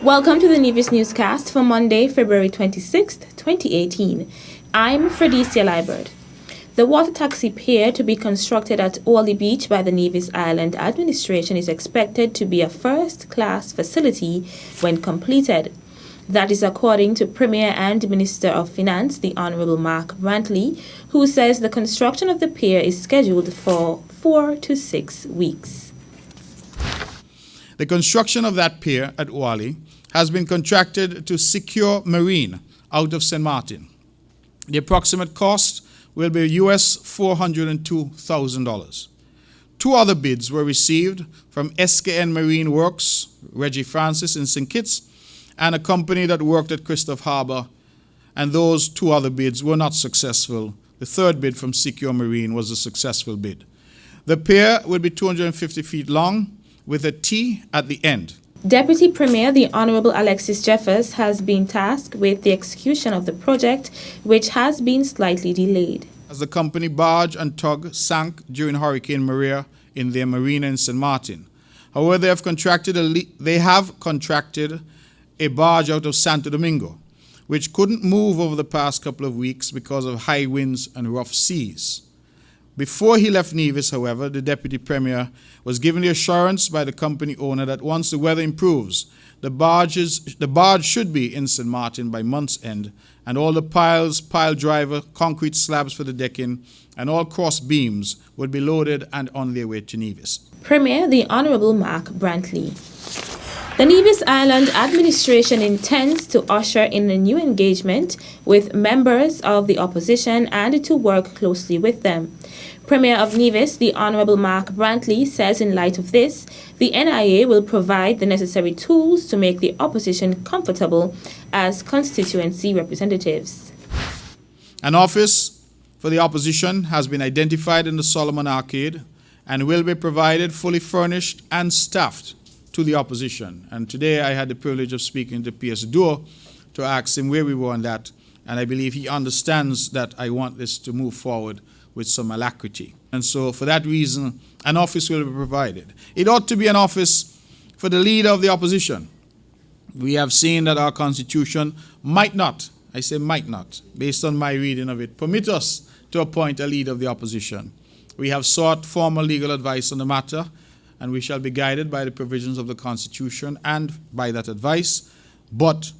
Welcome to the Nevis Newscast for Monday, February 26th, 2018. I'm Fredicia Liebert. The water taxi pier to be constructed at Orley Beach by the Nevis Island Administration is expected to be a first-class facility when completed. That is according to Premier and Minister of Finance, the Honourable Mark Brantley, who says the construction of the pier is scheduled for 4 to 6 weeks. The construction of that pier at Orley has been contracted to Secure Marine out of St. Martin. The approximate cost will be US $402,000. Two other bids were received from SKN Marine Works, Reggie Francis in St. Kitts, and a company that worked at Christophe Harbour, and those two other bids were not successful. The third bid from Secure Marine was a successful bid. The pier will be 250 feet long with a T at the end. Deputy Premier, the Honourable Alexis Jeffers, has been tasked with the execution of the project, which has been slightly delayed. As the company barge and tug sank during Hurricane Maria in their marina in St. Martin. However, they have contracted a barge out of Santo Domingo, which couldn't move over the past couple of weeks because of high winds and rough seas. Before he left Nevis, however, the Deputy Premier was given the assurance by the company owner that once the weather improves, the barge should be in St. Martin by month's end, and all the piles, pile driver, concrete slabs for the decking, and all cross beams would be loaded and on their way to Nevis. Premier, the Honourable Mark Brantley. The Nevis Island Administration intends to usher in a new engagement with members of the opposition and to work closely with them. Premier of Nevis, the Honourable Mark Brantley, says in light of this, the NIA will provide the necessary tools to make the opposition comfortable as constituency representatives. An office for the opposition has been identified in the Solomon Arcade and will be provided fully furnished and staffed to the opposition. And today I had the privilege of speaking to P.S. Doe to ask him where we were on that, and I believe he understands that I want this to move forward with some alacrity. And so for that reason, an office will be provided. It ought to be an office for the leader of the opposition. We have seen that our Constitution might not, I say might not, based on my reading of it, permit us to appoint a leader of the opposition. We have sought formal legal advice on the matter, and we shall be guided by the provisions of the Constitution and by that advice. But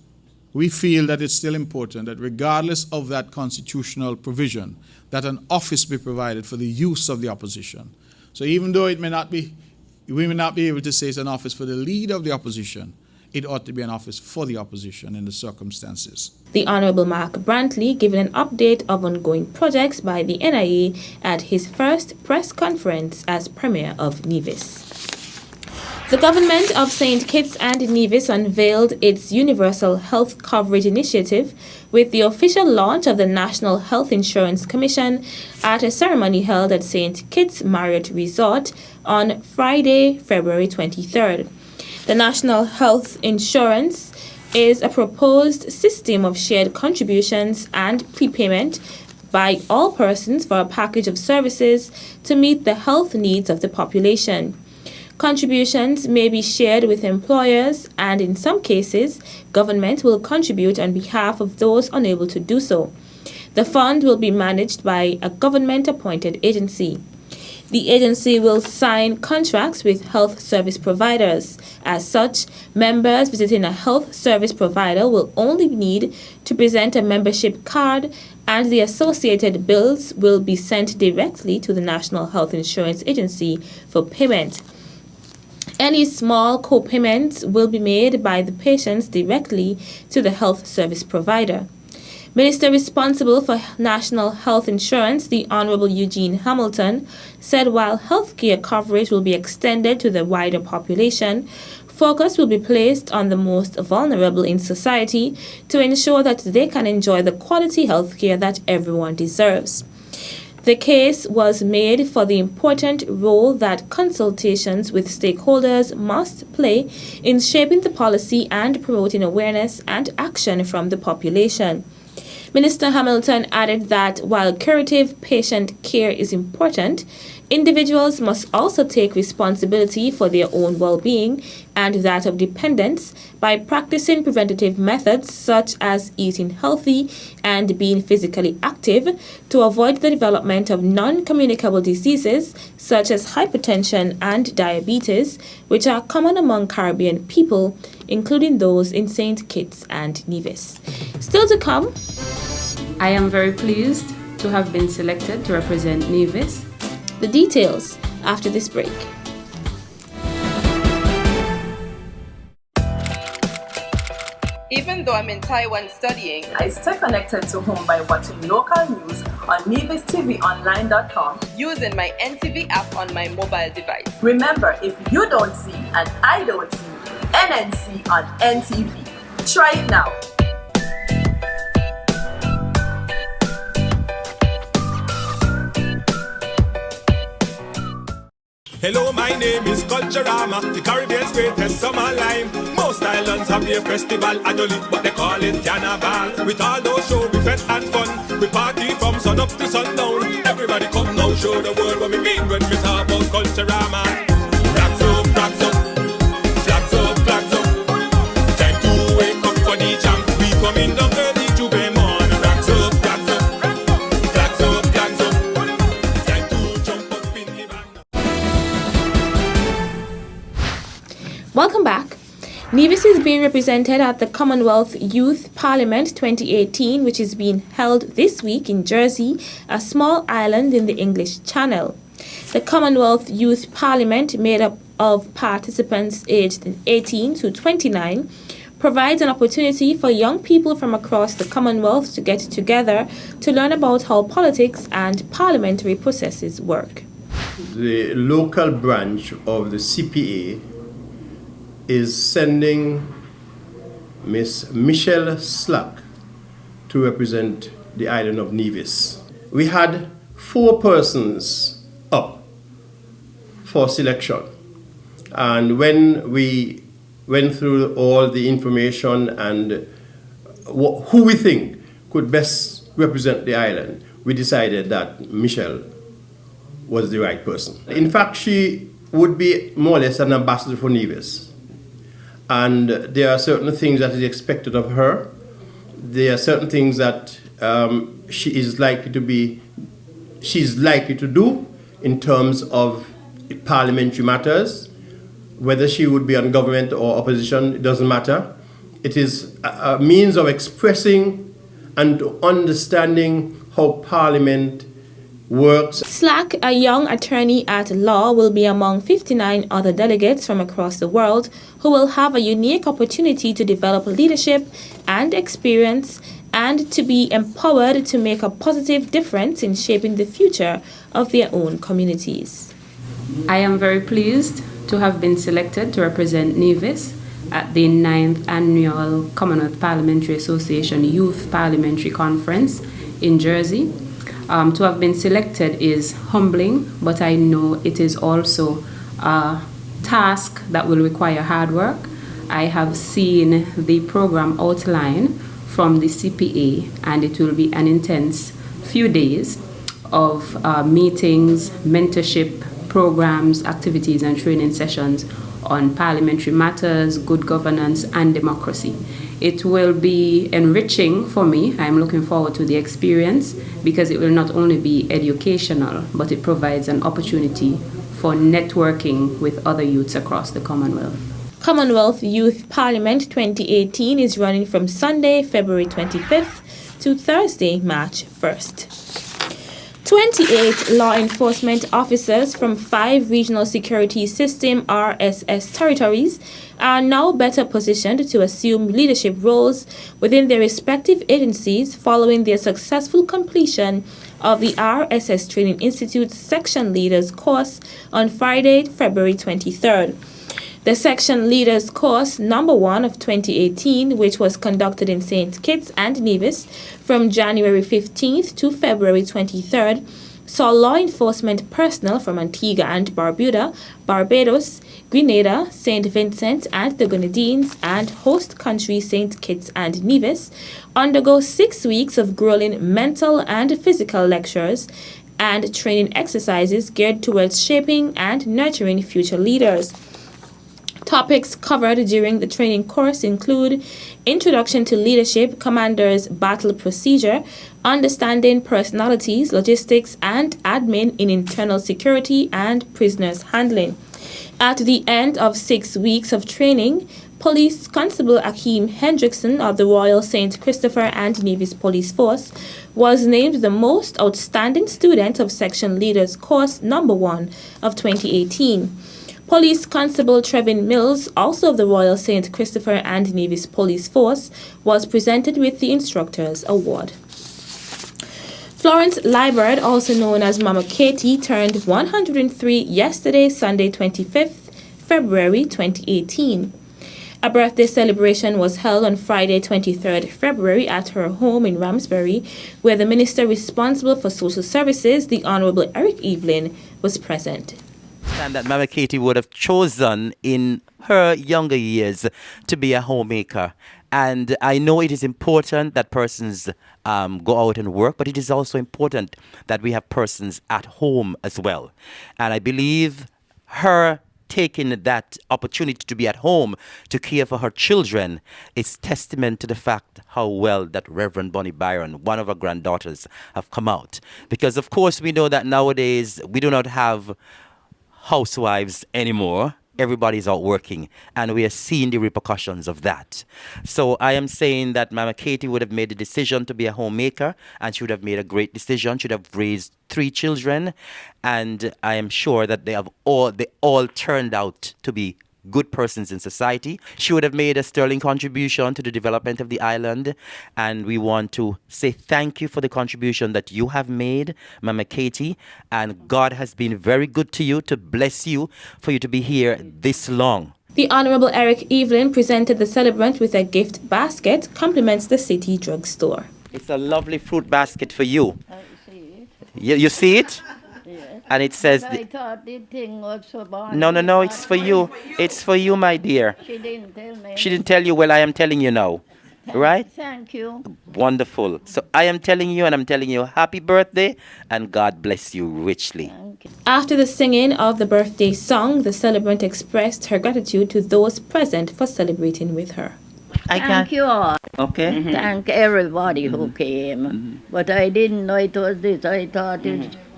we feel that it's still important that regardless of that constitutional provision, that an office be provided for the use of the opposition. So even though we may not be able to say it's an office for the leader of the opposition, it ought to be an office for the opposition in the circumstances. The Honourable Mark Brantley giving an update of ongoing projects by the NIA at his first press conference as Premier of Nevis. The government of St. Kitts and Nevis unveiled its Universal Health Coverage Initiative with the official launch of the National Health Insurance Commission at a ceremony held at St. Kitts Marriott Resort on Friday, February 23rd. The National Health Insurance is a proposed system of shared contributions and prepayment by all persons for a package of services to meet the health needs of the population. Contributions may be shared with employers, and in some cases, government will contribute on behalf of those unable to do so. The fund will be managed by a government-appointed agency. The agency will sign contracts with health service providers. As such, members visiting a health service provider will only need to present a membership card, and the associated bills will be sent directly to the National Health Insurance Agency for payment. Any small co-payments will be made by the patients directly to the health service provider. Minister responsible for National Health Insurance, the Honourable Eugene Hamilton, said while healthcare coverage will be extended to the wider population, focus will be placed on the most vulnerable in society to ensure that they can enjoy the quality healthcare that everyone deserves. The case was made for the important role that consultations with stakeholders must play in shaping the policy and promoting awareness and action from the population. Minister Hamilton added that while curative patient care is important, individuals must also take responsibility for their own well-being and that of dependents by practicing preventative methods such as eating healthy and being physically active to avoid the development of non-communicable diseases such as hypertension and diabetes, which are common among Caribbean people, including those in St. Kitts and Nevis. Still to come, I am very pleased to have been selected to represent Nevis. The details after this break. Even though I'm in Taiwan studying, I stay connected to home by watching local news on nevistvonline.com using my NTV app on my mobile device. Remember, if you don't see and I don't see, NNC on NTV. Try it now. Hello, my name is Culturama, the Caribbean's greatest summer line. Most islands have their festival annually, but they call it Carnival. With all those shows, we fete and fun. We party from sun up to sundown. Everybody come now, show the world what we mean when we talk about Culturama. Flags up, flags up, flags up, flags up. Time to wake up for the jam. We come in the early Juve morn. Flags up, flags up, flags up, flags up. Time to jump up in the van. Welcome back. Nevis is being represented at the Commonwealth Youth Parliament 2018, which is being held this week in Jersey, a small island in the English Channel. The Commonwealth Youth Parliament, made up of participants aged 18 to 29, provides an opportunity for young people from across the Commonwealth to get together to learn about how politics and parliamentary processes work. The local branch of the CPA is sending Miss Michelle Slack to represent the island of Nevis. We had 4 persons up for selection, and when we went through all the information and who we think could best represent the island, we decided that Michelle was the right person. In fact, she would be more or less an ambassador for Nevis. And there are certain things that is expected of her. There are certain things that she's likely to do in terms of parliamentary matters. Whether she would be on government or opposition, it doesn't matter. It is a means of expressing and understanding how Parliament works. Slack, a young attorney at law, will be among 59 other delegates from across the world who will have a unique opportunity to develop leadership and experience and to be empowered to make a positive difference in shaping the future of their own communities. I am very pleased to have been selected to represent Nevis at the 9th Annual Commonwealth Parliamentary Association Youth Parliamentary Conference in Jersey. To have been selected is humbling, but I know it is also a task that will require hard work. I have seen the program outline from the CPA, and it will be an intense few days of meetings, mentorship programs, activities, and training sessions on parliamentary matters, good governance, and democracy. It will be enriching for me. I'm looking forward to the experience because it will not only be educational, but it provides an opportunity for networking with other youths across the Commonwealth. Commonwealth Youth Parliament 2018 is running from Sunday, February 25th to Thursday, March 1st. 28 law enforcement officers from 5 Regional Security System RSS territories are now better positioned to assume leadership roles within their respective agencies following their successful completion of the RSS Training Institute's Section Leaders course on Friday, February 23rd. The Section Leaders course number 1 of 2018, which was conducted in St. Kitts and Nevis from January 15th to February 23rd, saw law enforcement personnel from Antigua and Barbuda, Barbados, Grenada, St. Vincent and the Grenadines, and host country St. Kitts and Nevis undergo 6 weeks of grueling mental and physical lectures and training exercises geared towards shaping and nurturing future leaders. Topics covered during the training course include Introduction to Leadership, Commander's Battle Procedure, Understanding Personalities, Logistics, and Admin in Internal Security and Prisoners Handling. At the end of 6 weeks of training, Police Constable Akeem Hendrickson of the Royal St. Christopher and Nevis Police Force was named the most outstanding student of Section Leaders Course number 1 of 2018. Police Constable Trevin Mills, also of the Royal St. Christopher and Nevis Police Force, was presented with the Instructors Award. Florence Liebert, also known as Mama Katie, turned 103 yesterday, Sunday, 25th February 2018. A birthday celebration was held on Friday, 23rd February at her home in Ramsbury, where the Minister responsible for Social Services, the Honourable Eric Evelyn, was present. And that Mama Katie would have chosen in her younger years to be a homemaker. And I know it is important that persons go out and work, but it is also important that we have persons at home as well. And I believe her taking that opportunity to be at home to care for her children is testament to the fact how well that Reverend Bonnie Byron, one of her granddaughters, have come out. Because of course we know that nowadays we do not have housewives anymore. Everybody's out working, and we are seeing the repercussions of that. So I am saying that Mama Katie would have made the decision to be a homemaker, and she would have made a great decision. She would have raised 3 children, and I am sure that they all turned out to be good persons in society. She would have made a sterling contribution to the development of the island, and we want to say thank you for the contribution that you have made, Mama Katie, and God has been very good to you, to bless you, for you to be here this long. The Honourable Eric Evelyn presented the celebrant with a gift basket, compliments the city drugstore. It's a lovely fruit basket for you. I see it. You see it? And it says, I thought the thing was for Bonnie. No, it's for you. It's for you, my dear. She didn't tell me. She didn't tell you. Well, I am telling you now. Right? Thank you. Wonderful. So I am telling you, and I'm telling you, happy birthday, and God bless you richly. After the singing of the birthday song, the celebrant expressed her gratitude to those present for celebrating with her. Thank you all. Okay. Thank everybody who came. But I didn't know it was this. I thought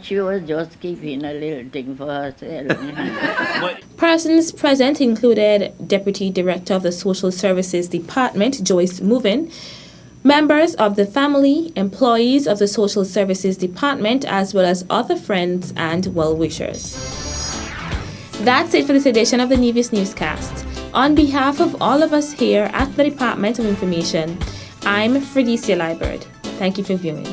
she was just keeping a little thing for herself. Persons present included Deputy Director of the Social Services Department, Joyce Movin, members of the family, employees of the Social Services Department, as well as other friends and well-wishers. That's it for this edition of the Nevis Newscast. On behalf of all of us here at the Department of Information, I'm Fredicia Liebert. Thank you for viewing.